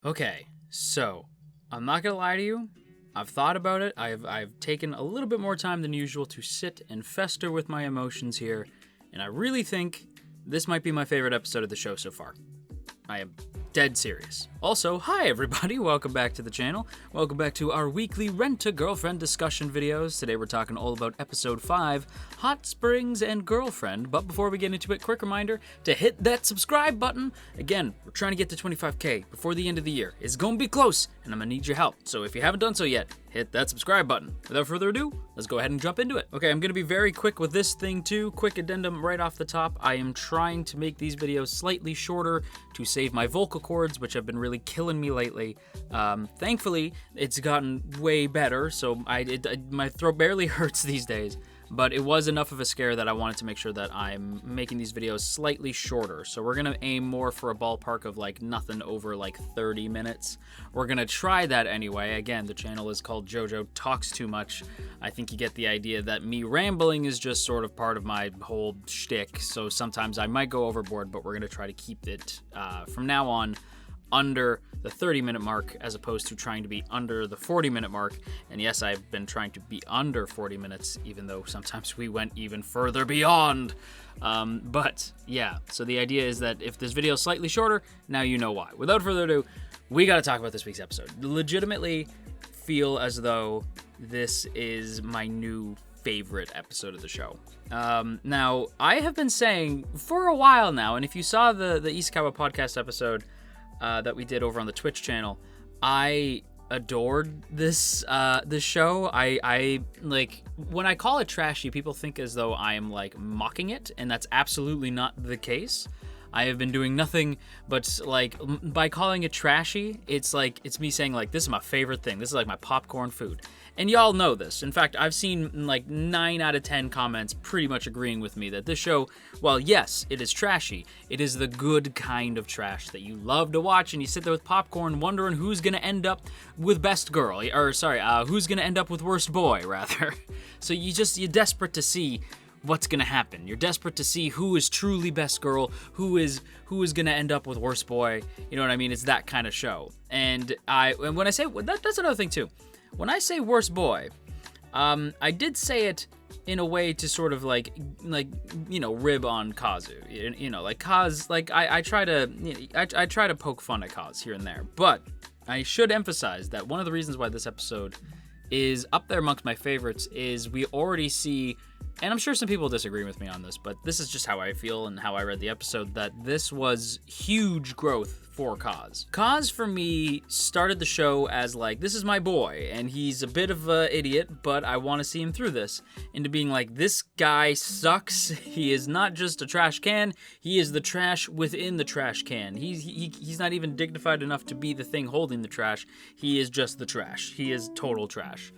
Okay, so I'm not gonna lie to you. I've thought about it. I've taken a little bit more time than usual to sit and fester with my emotions here, and I really think this might be my favorite episode of the show so far. I am dead serious. Also, hi everybody, welcome back to the channel. Welcome back to our weekly Rent-A-Girlfriend discussion videos. Today we're talking all about episode 5, Hot Springs and Girlfriend. But before we get into it, quick reminder to hit that subscribe button. Again, we're trying to get to 25K before the end of the year. It's gonna be close, and I'm gonna need your help. So if you haven't done so yet, hit that subscribe button. Without further ado, let's go ahead and jump into it. Okay, I'm gonna be very quick with this thing too. Quick addendum right off the top. I am trying to make these videos slightly shorter to save my vocal cords, which have been really killing me lately. Thankfully, it's gotten way better, so my throat barely hurts these days. But it was enough of a scare that I wanted to make sure that I'm making these videos slightly shorter. So we're gonna aim more for a ballpark of like nothing over like 30 minutes. We're gonna try that anyway. Again, the channel is called JoJo Talks Too Much. I think you get the idea that me rambling is just sort of part of my whole shtick. So sometimes I might go overboard, but we're gonna try to keep it from now on under the 30-minute mark as opposed to trying to be under the 40-minute mark. And yes, I've been trying to be under 40 minutes, even though sometimes we went even further beyond. But yeah, so the idea is that if this video is slightly shorter, now you know why. Without further ado, we got to talk about this week's episode. Legitimately feel as though this is my new favorite episode of the show. Now, I have been saying for a while now, and if you saw the Isekai podcast episode that we did over on the Twitch channel, I adored this show. I like, when I call it trashy, people think as though I am like mocking it, and that's absolutely not the case. I have been doing nothing but like, by calling it trashy, it's like, it's me saying like, this is my favorite thing. This is like my popcorn food. And y'all know this. In fact, I've seen like 9 out of 10 comments pretty much agreeing with me that this show, well, yes, it is trashy. It is the good kind of trash that you love to watch, and you sit there with popcorn wondering who's gonna end up with best girl, or sorry, who's gonna end up with worst boy, rather. So you're desperate to see what's gonna happen. You're desperate to see who is truly best girl, who is gonna end up with worst boy. You know what I mean? It's that kind of show. And when I say that's another thing too. When I say worst boy, I did say it in a way to sort of like rib on Kazu. You know, like Kaz. Like I try to poke fun at Kaz here and there, but I should emphasize that one of the reasons why this episode is up there amongst my favorites is we already see, and I'm sure some people disagree with me on this, but this is just how I feel and how I read the episode, that this was huge growth for Kaz. Kaz, for me, started the show as like, this is my boy, and he's a bit of an idiot, but I want to see him through this, into being like, this guy sucks. He is not just a trash can, he is the trash within the trash can. He's not even dignified enough to be the thing holding the trash. He is just the trash. He is total trash.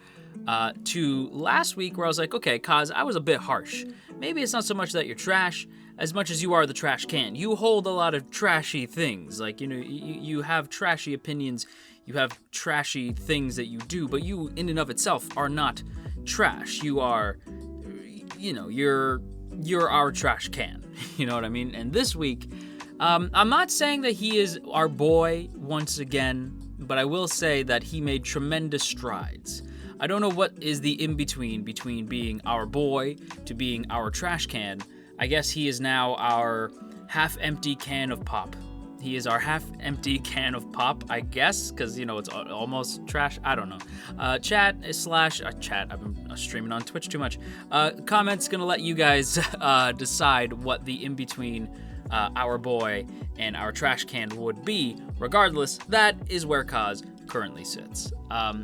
To last week where I was like, okay, Kaz, I was a bit harsh. Maybe it's not so much that you're trash as much as you are the trash can. You hold a lot of trashy things. Like, you know, you have trashy opinions, you have trashy things that you do, but you in and of itself are not trash. You are, you know, you're our trash can. You know what I mean? And this week, I'm not saying that he is our boy once again, but I will say that he made tremendous strides. I don't know what is the in-between between being our boy to being our trash can. I guess he is now our half-empty can of pop. He is our half-empty can of pop, I guess, because, you know, it's almost trash. I don't know. Chat, I've been streaming on Twitch too much. Comments gonna let you guys decide what the in-between our boy and our trash can would be. Regardless, that is where Kaz currently sits.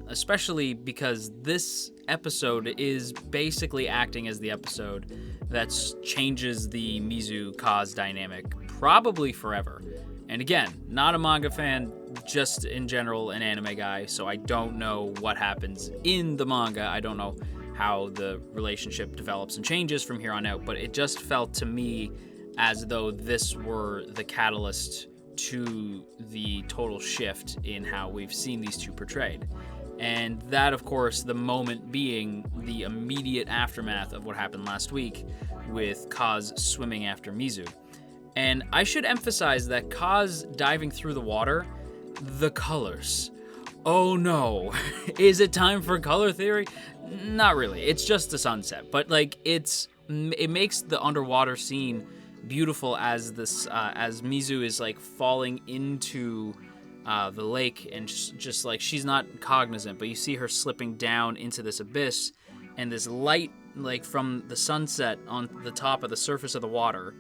Especially because this episode is basically acting as the episode that changes the Mizu-Kaz dynamic probably forever. And again, not a manga fan, just in general an anime guy, so I don't know what happens in the manga. I don't know how the relationship develops and changes from here on out, but it just felt to me as though this were the catalyst to the total shift in how we've seen these two portrayed. And that, of course, the moment being the immediate aftermath of what happened last week with Kaz swimming after Mizu. And I should emphasize that Kaz diving through the water the colors. Oh no, is it time for color theory? Not really, it's just the sunset, but like it makes the underwater scene beautiful as as Mizu is like falling into the lake, and just like she's not cognizant, but you see her slipping down into this abyss, and this light like from the sunset on the top of the surface of the water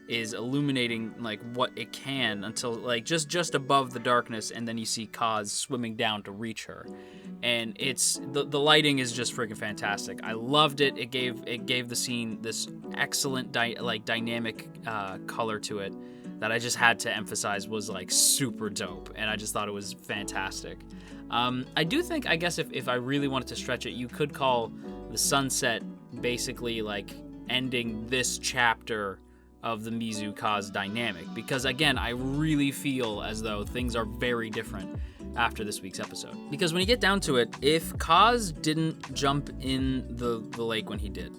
is illuminating like what it can until like just above the darkness, and then you see Kaz swimming down to reach her, and it's the lighting is just freaking fantastic. I loved it. It gave the scene this excellent dynamic color to it that I just had to emphasize was like super dope, and I just thought it was fantastic. I do think, I guess if I really wanted to stretch it, you could call the sunset basically like ending this chapter of the Mizu-Kaz dynamic, because again, I really feel as though things are very different after this week's episode. Because when you get down to it, if Kaz didn't jump in the lake when he did,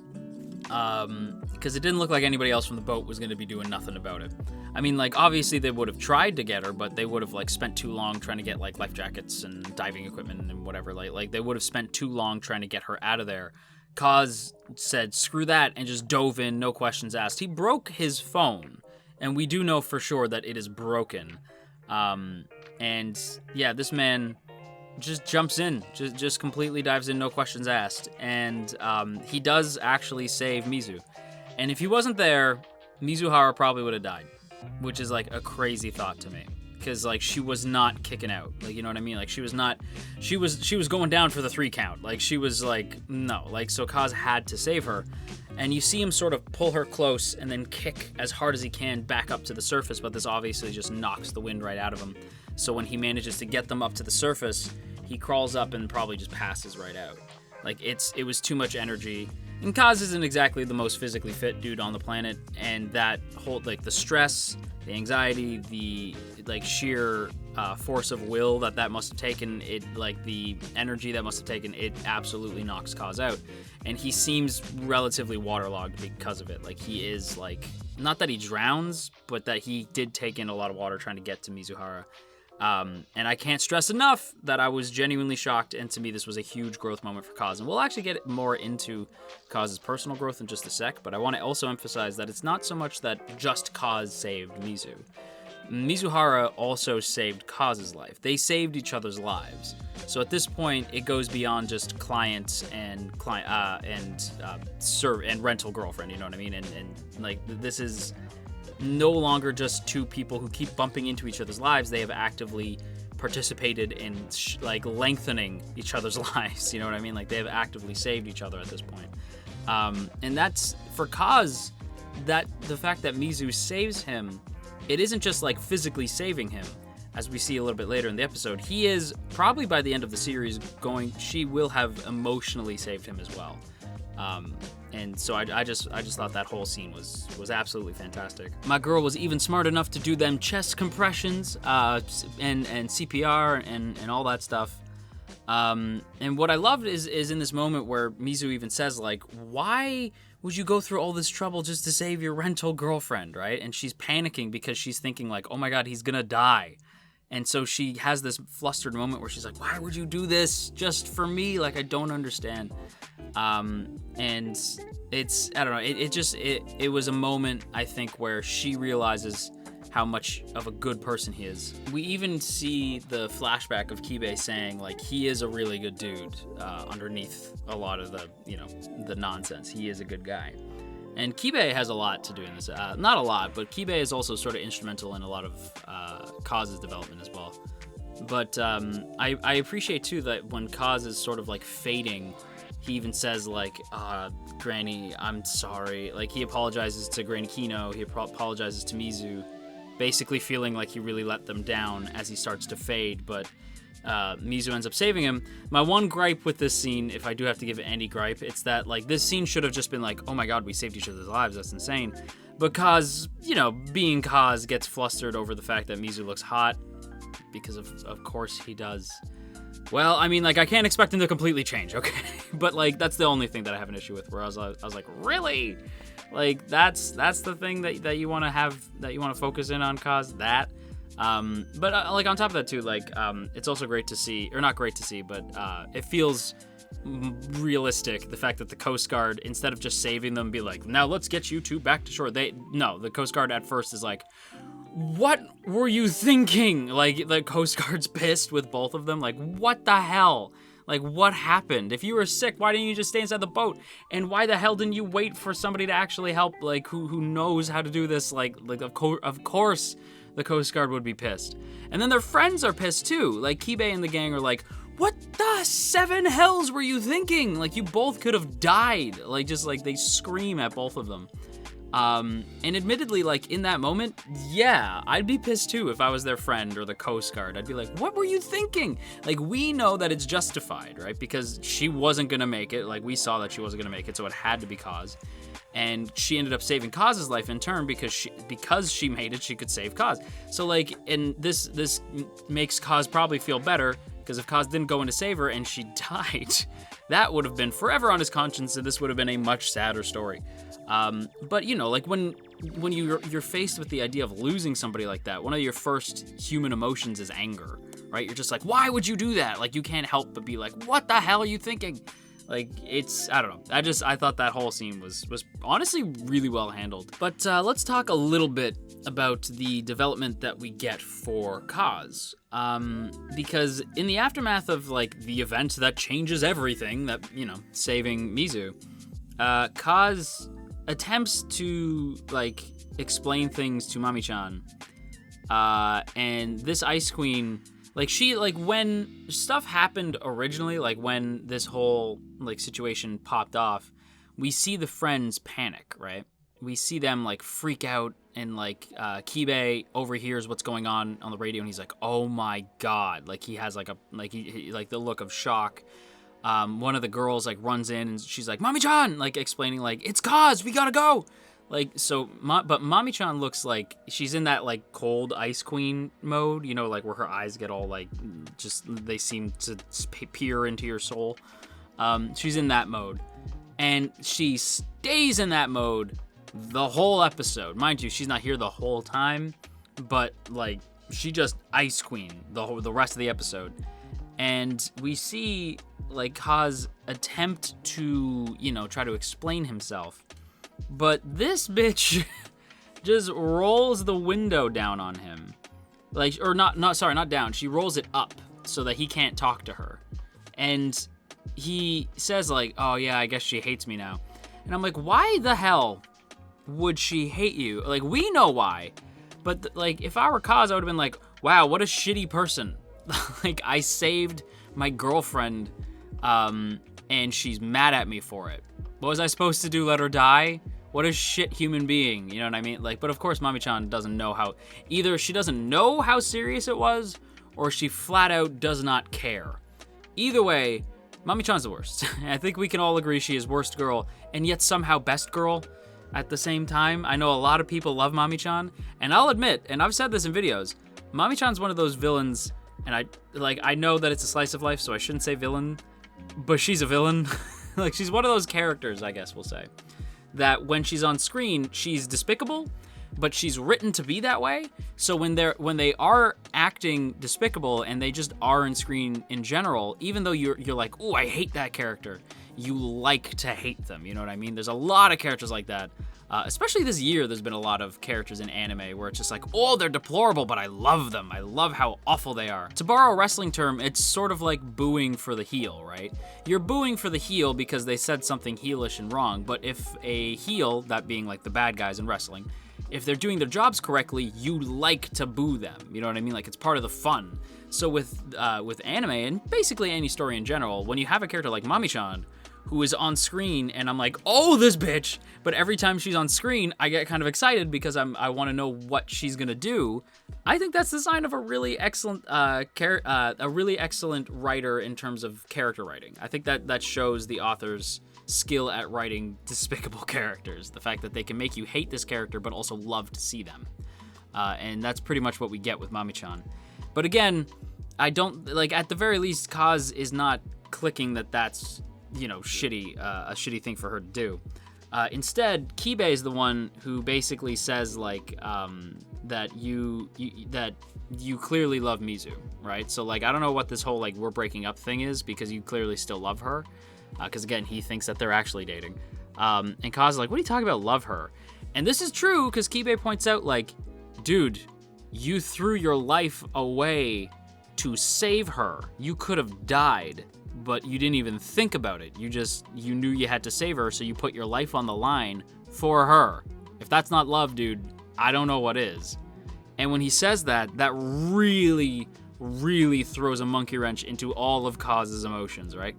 because it didn't look like anybody else from the boat was going to be doing nothing about it. I mean, like, obviously they would have tried to get her, but they would have like spent too long trying to get like life jackets and diving equipment and whatever. Like they would have spent too long trying to get her out of there. Kaz said, screw that, and just dove in, no questions asked. He broke his phone, and we do know for sure that it is broken. And yeah, this man just jumps in, just completely dives in, no questions asked. And he does actually save Mizu. And if he wasn't there, Mizuhara probably would have died, which is like a crazy thought to me. Because like she was not kicking out, like, you know what I mean? Like she was going down for the 3 count. Like she was like, no, like, so Kaz had to save her, and you see him sort of pull her close and then kick as hard as he can back up to the surface, but this obviously just knocks the wind right out of him. So when he manages to get them up to the surface, he crawls up and probably just passes right out. Like it was too much energy. And Kaz isn't exactly the most physically fit dude on the planet, and that whole, like, the stress, the anxiety, the like sheer force of will that must have taken, it, like the energy that must have taken, it absolutely knocks Kaz out. And he seems relatively waterlogged because of it. Like he is like, not that he drowns, but that he did take in a lot of water trying to get to Mizuhara. And I can't stress enough that I was genuinely shocked, and to me this was a huge growth moment for Kaz. And we'll actually get more into Kaz's personal growth in just a sec, but I want to also emphasize that it's not so much that just Kaz saved Mizu. Mizuhara also saved Kaz's life. They saved each other's lives. So at this point, it goes beyond just client and rental girlfriend, you know what I mean? And like, this is no longer just two people who keep bumping into each other's lives. They have actively participated in like lengthening each other's lives, you know what I mean? Like they have actively saved each other at this point. And that's, for Kaz, that the fact that Mizu saves him, it isn't just like physically saving him, as we see a little bit later in the episode. He is probably, by the end of the series, she will have emotionally saved him as well. And so I just thought that whole scene was absolutely fantastic. My girl was even smart enough to do them chest compressions, and CPR and all that stuff. And what I loved is in this moment where Mizu even says, like, why would you go through all this trouble just to save your rental girlfriend, right? And she's panicking because she's thinking, like, oh my god, he's gonna die. And so she has this flustered moment where she's like, why would you do this just for me? Like, I don't understand. And it's, I don't know, it was a moment, I think, where she realizes how much of a good person he is. We even see the flashback of Kibe saying, like, he is a really good dude, underneath a lot of the, you know, the nonsense. He is a good guy. And Kibe has a lot to do in this. Not a lot, but Kibe is also sort of instrumental in a lot of Kaz's development as well. But I appreciate, too, that when Kaz is sort of, like, fading, he even says, like, Granny, I'm sorry. Like, he apologizes to Granny Kino. He apologizes to Mizu, basically feeling like he really let them down as he starts to fade, but Mizu ends up saving him. My one gripe with this scene, if I do have to give it any gripe, it's that, like, this scene should have just been like, oh my god, we saved each other's lives, that's insane. But Kaz, you know, being Kaz, gets flustered over the fact that Mizu looks hot, because of course he does. Well, I mean, like, I can't expect him to completely change, okay? But, like, that's the only thing that I have an issue with, where I was like, really? Like, that's the thing that you want to have, that you want to focus in on, Kaz? That? But like on top of that too, like it's also great to see, or not great to see, but it feels realistic, the fact that the Coast Guard, instead of just saving them, be like, now let's get you two back to shore. The Coast Guard at first is like, what were you thinking? Like, the Coast Guard's pissed with both of them. Like, what the hell? Like, what happened? If you were sick, why didn't you just stay inside the boat? And why the hell didn't you wait for somebody to actually help, like, who knows how to do this? Like of course the Coast Guard would be pissed. And then their friends are pissed too. Like, Kibe and the gang are like, what the seven hells were you thinking? Like, you both could have died. Like, just like they scream at both of them. And admittedly, like, in that moment, yeah, I'd be pissed too if I was their friend or the Coast Guard. I'd be like, what were you thinking? Like, we know that it's justified, right? Because she wasn't gonna make it. Like, we saw that she wasn't gonna make it, so it had to be Kaz. And she ended up saving Kaz's life in turn because she made it, she could save Kaz. So, like, and this makes Kaz probably feel better, because if Kaz didn't go in to save her and she died, that would have been forever on his conscience, and this would have been a much sadder story. But, you know, like, when you're faced with the idea of losing somebody like that, one of your first human emotions is anger, right? You're just like, why would you do that? Like, you can't help but be like, what the hell are you thinking? Like, it's, I don't know. I thought that whole scene was honestly really well handled. But let's talk a little bit about the development that we get for Kaz. Because in the aftermath of, like, the event that changes everything, that, you know, saving Mizu, Kaz attempts to, like, explain things to Mami-chan. And this Ice Queen, like, she, like, when stuff happened originally, like, when this whole, like, situation popped off, we see the friends panic, right? We see them, like, freak out, and, like, Kibe overhears what's going on the radio, and he's like, oh my god. Like, he has, like, like, the look of shock. One of the girls, like, runs in, and she's like, Mami-chan! Like, explaining, like, it's Kaz, we gotta go! Like, so, but Mami-chan looks like she's in that, like, cold Ice Queen mode, you know, like, where her eyes get all, like, just, they seem to peer into your soul. She's in that mode. And she stays in that mode the whole episode. Mind you, she's not here the whole time, but, like, she just Ice Queen the rest of the episode. And we see, like, Kaz attempt to, you know, try to explain himself. But this bitch just rolls the window down on him. Like, or not down. She rolls it up so that he can't talk to her. And he says, like, oh yeah, I guess she hates me now. And I'm like, why the hell would she hate you? Like, we know why. But, like, if I were Kaz, I would have been like, wow, what a shitty person. Like, I saved my girlfriend, and she's mad at me for it. What was I supposed to do, let her die? What a shit human being, you know what I mean? Like, but of course, Mami-chan doesn't know how, either she doesn't know how serious it was, or she flat out does not care. Either way, Mami-chan's the worst. I think we can all agree she is worst girl, and yet somehow best girl at the same time. I know a lot of people love Mami-chan, and I'll admit, and I've said this in videos, Mami-chan's one of those villains, and I know that it's a slice of life, so I shouldn't say villain, but she's a villain. Like, she's one of those characters, I guess we'll say, that when she's on screen, she's despicable, but she's written to be that way. So when they are acting despicable and they just are on screen in general, even though you're like, oh, I hate that character, you like to hate them. You know what I mean? There's a lot of characters like that. Especially this year, there's been a lot of characters in anime where it's just like, oh, they're deplorable, but I love them. I love how awful they are. To borrow a wrestling term, it's sort of like booing for the heel, right? You're booing for the heel because they said something heelish and wrong, but if a heel, that being like the bad guys in wrestling, if they're doing their jobs correctly, you like to boo them. You know what I mean? Like, it's part of the fun. So with anime, and basically any story in general, when you have a character like Mami-chan, who is on screen, and I'm like, oh, this bitch, but every time she's on screen, I get kind of excited because I want to know what she's gonna do. I think that's the sign of a really excellent writer in terms of character writing. I think that shows the author's skill at writing despicable characters. The fact that they can make you hate this character, but also love to see them. And that's pretty much what we get with Mami-chan. But again, I don't, like, at the very least, Kaz is not clicking that that's, you know, a shitty thing for her to do. Instead, Kibe is the one who basically says, like, that you clearly love Mizu, right? So like I don't know what this whole like we're breaking up thing is, because you clearly still love her, because again he thinks that they're actually dating, and Kaz is like, what are you talking about, love her? And this is true because Kibe points out like, dude, you threw your life away to save her. You could have died, but you didn't even think about it. You knew you had to save her, so you put your life on the line for her. If that's not love, dude, I don't know what is. And when he says that really, really throws a monkey wrench into all of Kaz's emotions, right?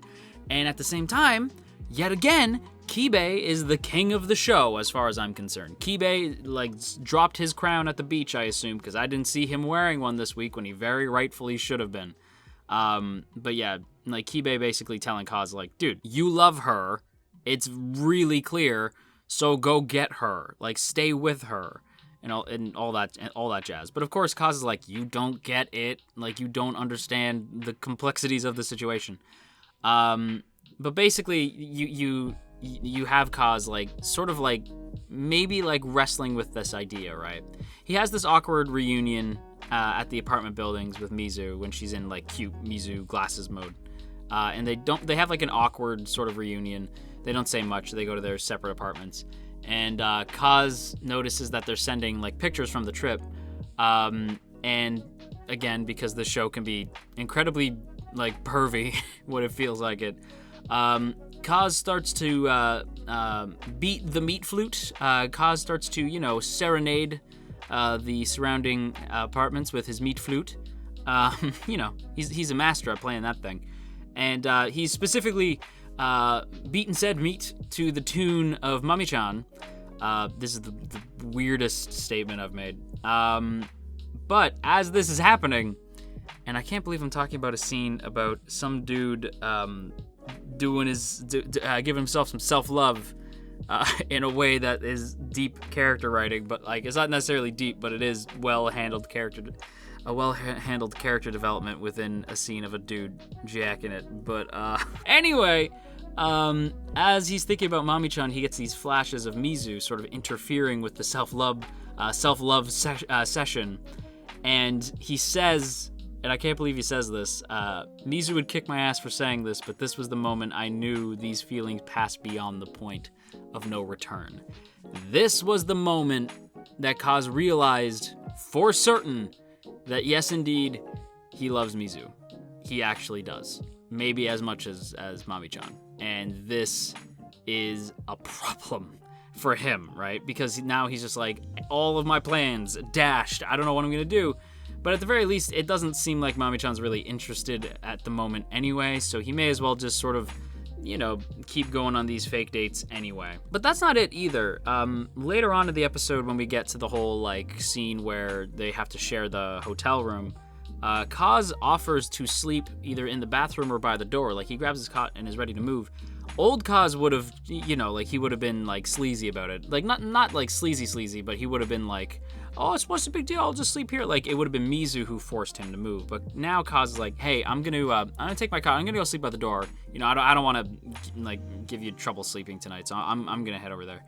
And at the same time, yet again, Kibe is the king of the show as far as I'm concerned. Kibe, like, dropped his crown at the beach, I assume, because I didn't see him wearing one this week when he very rightfully should have been. But yeah, like, Kibe basically telling Kaz, like, dude, you love her. It's really clear. So go get her, like stay with her, and all that jazz. But of course, Kaz is like, you don't get it, like you don't understand the complexities of the situation. But basically, you have Kaz like sort of like maybe like wrestling with this idea, right? He has this awkward reunion at the apartment buildings with Mizu when she's in like cute Mizu glasses mode, and they have like an awkward sort of reunion. They don't say much. They go to their separate apartments. And Kaz notices that they're sending like pictures from the trip. And again, because the show can be incredibly like pervy, what it feels like it, Kaz starts to beat the meat flute. Kaz starts to, serenade the surrounding apartments with his meat flute. He's a master at playing that thing. And he's specifically beaten said meat to the tune of Mami-chan. This is the weirdest statement I've made. But as this is happening, and I can't believe I'm talking about a scene about some dude giving himself some self-love in a way that is deep character writing, but like it's not necessarily deep, but it is well-handled character development within a scene of a dude jacking it. But anyway, as he's thinking about Mami-chan, he gets these flashes of Mizu sort of interfering with the self-love session, and he says, and I can't believe he says this, Mizu would kick my ass for saying this, but this was the moment I knew these feelings passed beyond the point of no return. This was the moment that Kaz realized for certain that yes, indeed, he loves Mizu. He actually does. Maybe as much as Mami-chan. And this is a problem for him, right? Because now he's just like, all of my plans dashed. I don't know what I'm going to do. But at the very least, it doesn't seem like Mami-chan's really interested at the moment anyway, so he may as well just sort of, keep going on these fake dates anyway. But that's not it either. Later on in the episode, when we get to the whole, like, scene where they have to share the hotel room, Kaz offers to sleep either in the bathroom or by the door. Like, he grabs his cot and is ready to move. Old Kaz would have, he would have been, like, sleazy about it. Like, not like sleazy, but he would have been like, oh, what's the big deal? I'll just sleep here. Like, it would have been Mizu who forced him to move. But now Kaz is like, hey, I'm gonna take my cot. I'm gonna go sleep by the door. I don't want to, like, give you trouble sleeping tonight. So I'm gonna head over there.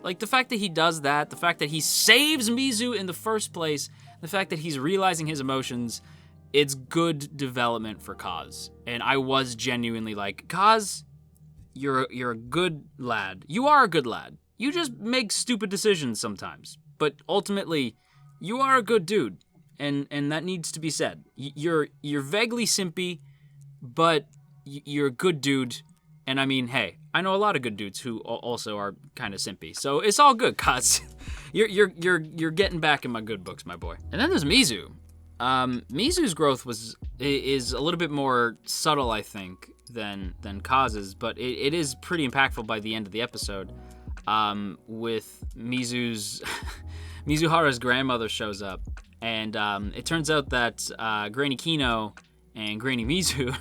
Like, the fact that he does that, the fact that he saves Mizu in the first place, the fact that he's realizing his emotions, it's good development for Kaz. And I was genuinely like, Kaz, you're a good lad. You are a good lad. You just make stupid decisions sometimes. But ultimately, you are a good dude. And that needs to be said. You're vaguely simpy, but you're a good dude. And I mean, hey, I know a lot of good dudes who also are kind of simpy. So it's all good, Kaz. You're getting back in my good books, my boy. And then there's Mizu. Mizu's growth is a little bit more subtle, I think, than Kaz's, but it is pretty impactful by the end of the episode. With Mizuhara's grandmother shows up, and it turns out that Granny Kino and Granny Mizu,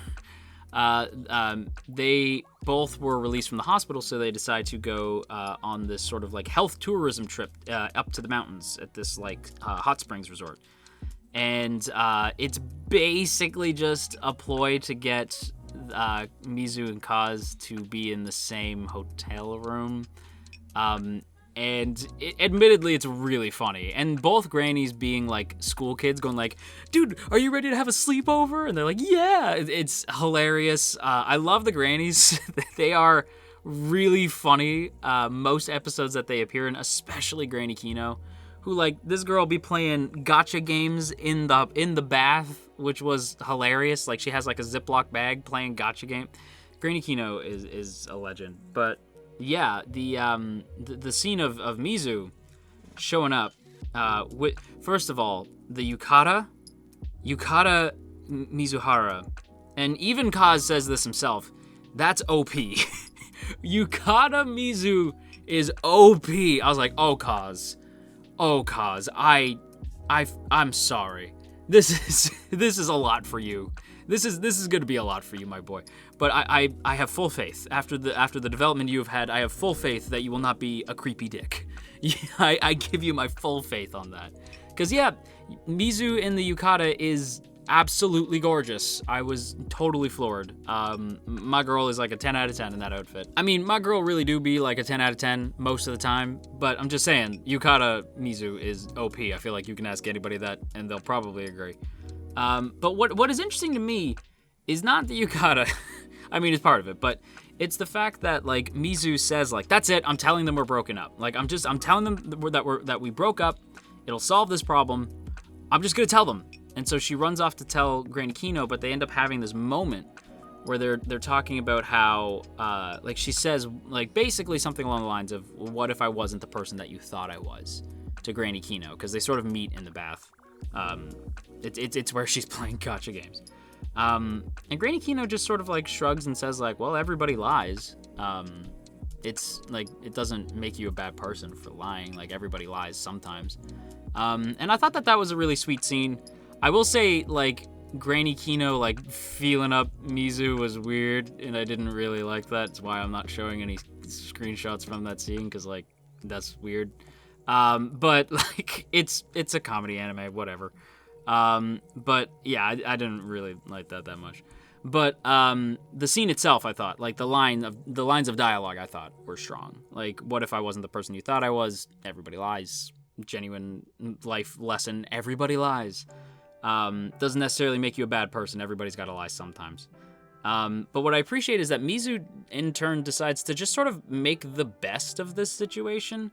they both were released from the hospital, so they decide to go on this sort of like health tourism trip up to the mountains at this like hot springs resort. And it's basically just a ploy to get Mizu and Kaz to be in the same hotel room. and admittedly, it's really funny. And both grannies being like school kids going like, dude, are you ready to have a sleepover? And they're like, yeah. It's hilarious. I love the grannies. They are really funny. Most episodes that they appear in, especially Granny Kino, who like this girl be playing gotcha games in the bath, which was hilarious. Like she has like a Ziploc bag playing gotcha game. Granny Kino is a legend. But yeah, the scene of Mizu showing up. First of all, the Yukata Mizuhara, and even Kaz says this himself. That's OP. Yukata Mizu is OP. I was like, oh Kaz, I'm sorry. This is a lot for you. This is going to be a lot for you, my boy. But I have full faith after the development you have had. I have full faith that you will not be a creepy dick. I give you my full faith on that. Because yeah, Mizu in the yukata is absolutely gorgeous. I was totally floored. My girl is like a 10 out of 10 in that outfit. I mean, my girl really do be like a 10 out of 10 most of the time, but I'm just saying, yukata Mizu is OP. I feel like you can ask anybody that and they'll probably agree. But what is interesting to me is not the yukata. I mean, it's part of it, but it's the fact that like Mizu says like, that's it. I'm telling them we're broken up. Like I'm telling them that we broke up. It'll solve this problem. I'm just gonna tell them. And so she runs off to tell Granny Kino, but they end up having this moment where they're talking about how, like she says, like basically something along the lines of, what if I wasn't the person that you thought I was, to Granny Kino, because they sort of meet in the bath. It's where she's playing gotcha games. And Granny Kino just sort of like shrugs and says like, well, everybody lies. It's like, it doesn't make you a bad person for lying. Like everybody lies sometimes. And I thought that was a really sweet scene. I will say, like, Granny Kino, like, feeling up Mizu was weird, and I didn't really like that. That's why I'm not showing any screenshots from that scene, because, like, that's weird. But, like, it's a comedy anime, whatever. But, yeah, I didn't really like that much. But the scene itself, I thought, like, the lines of dialogue, I thought, were strong. Like, what if I wasn't the person you thought I was? Everybody lies. Genuine life lesson. Everybody lies. Doesn't necessarily make you a bad person. Everybody's got to lie sometimes. But what I appreciate is that Mizu, in turn, decides to just sort of make the best of this situation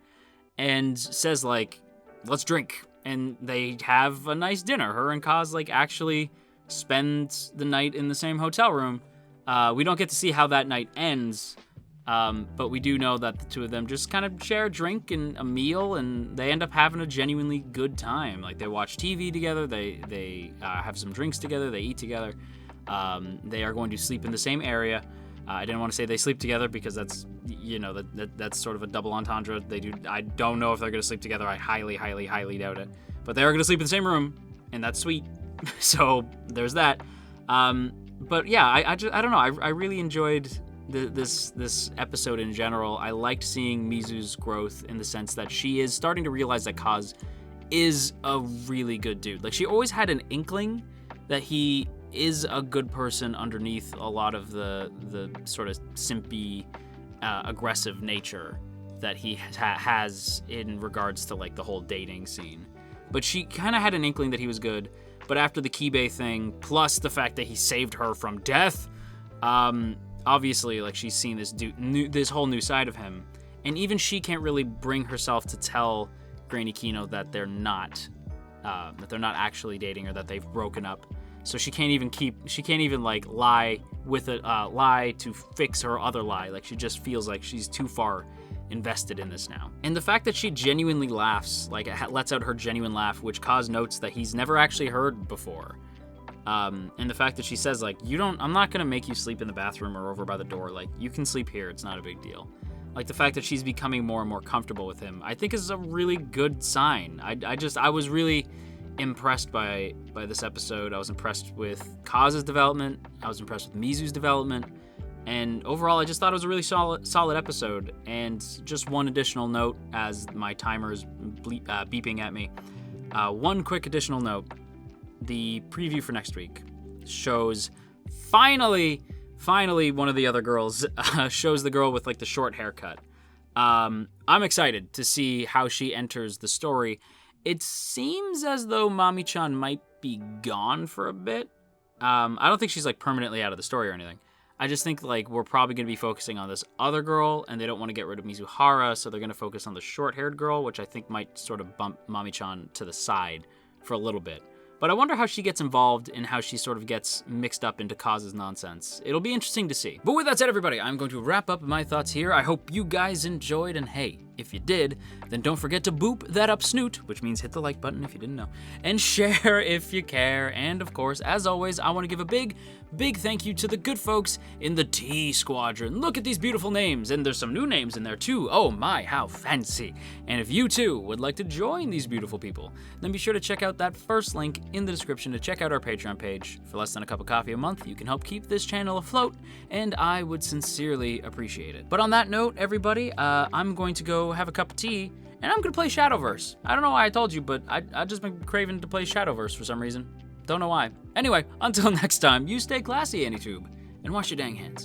and says, like, let's drink. And they have a nice dinner. Her and Kaz, like, actually spend the night in the same hotel room. We don't get to see how that night ends, but we do know that the two of them just kind of share a drink and a meal, and they end up having a genuinely good time. Like, they watch TV together, they have some drinks together, they eat together. They are going to sleep in the same area. I didn't want to say they sleep together because that's, you know, that's sort of a double entendre. They do. I don't know if they're going to sleep together. I highly, highly, highly doubt it. But they are going to sleep in the same room, and that's sweet. So there's that. But yeah, I don't know. I really enjoyed this episode in general. I liked seeing Mizu's growth in the sense that she is starting to realize that Kaz is a really good dude. Like, she always had an inkling that he is a good person underneath a lot of the sort of simpy, aggressive nature that he has in regards to, like, the whole dating scene. But she kind of had an inkling that he was good. But after the Kibe thing, plus the fact that he saved her from death, obviously, like, she's seen this whole new side of him. And even she can't really bring herself to tell Granny Kino that they're not actually dating, or that they've broken up. So she can't even like lie to fix her other lie. Like, she just feels like she's too far invested in this now. And the fact that she genuinely laughs, like, lets out her genuine laugh, which Kaz notes that he's never actually heard before. And the fact that she says, like, I'm not gonna make you sleep in the bathroom or over by the door. Like, you can sleep here. It's not a big deal. Like, the fact that she's becoming more and more comfortable with him, I think is a really good sign. I was really impressed by this episode. I was impressed with Kaz's development. I was impressed with Mizu's development. And overall, I just thought it was a really solid episode. And just one additional note, as my timer is beeping at me. One quick additional note. The preview for next week shows finally one of the other girls shows the girl with, like, the short haircut. I'm excited to see how she enters the story. It seems as though Mami-chan might be gone for a bit. I don't think she's like permanently out of the story or anything. I just think like we're probably going to be focusing on this other girl, and they don't want to get rid of Mizuhara, so they're going to focus on the short-haired girl, which I think might sort of bump Mami-chan to the side for a little bit. But I wonder how she gets involved and how she sort of gets mixed up into Kaz's nonsense. It'll be interesting to see. But with that said, everybody, I'm going to wrap up my thoughts here. I hope you guys enjoyed, and hey, if you did, then don't forget to boop that up snoot, which means hit the like button if you didn't know, and share if you care. And of course, as always, I want to give a big thank you to the good folks in the T Squadron. Look at these beautiful names, and there's some new names in there too. Oh my, how fancy. And if you too would like to join these beautiful people, then be sure to check out that first link in the description to check out our Patreon page. For less than a cup of coffee a month, you can help keep this channel afloat, and I would sincerely appreciate it. But on that note, everybody, I'm going to go have a cup of tea, and I'm gonna play Shadowverse. I don't know why I told you, but I've just been craving to play Shadowverse for some reason. Don't know why. Anyway, until next time, you stay classy, AnyTube, and wash your dang hands.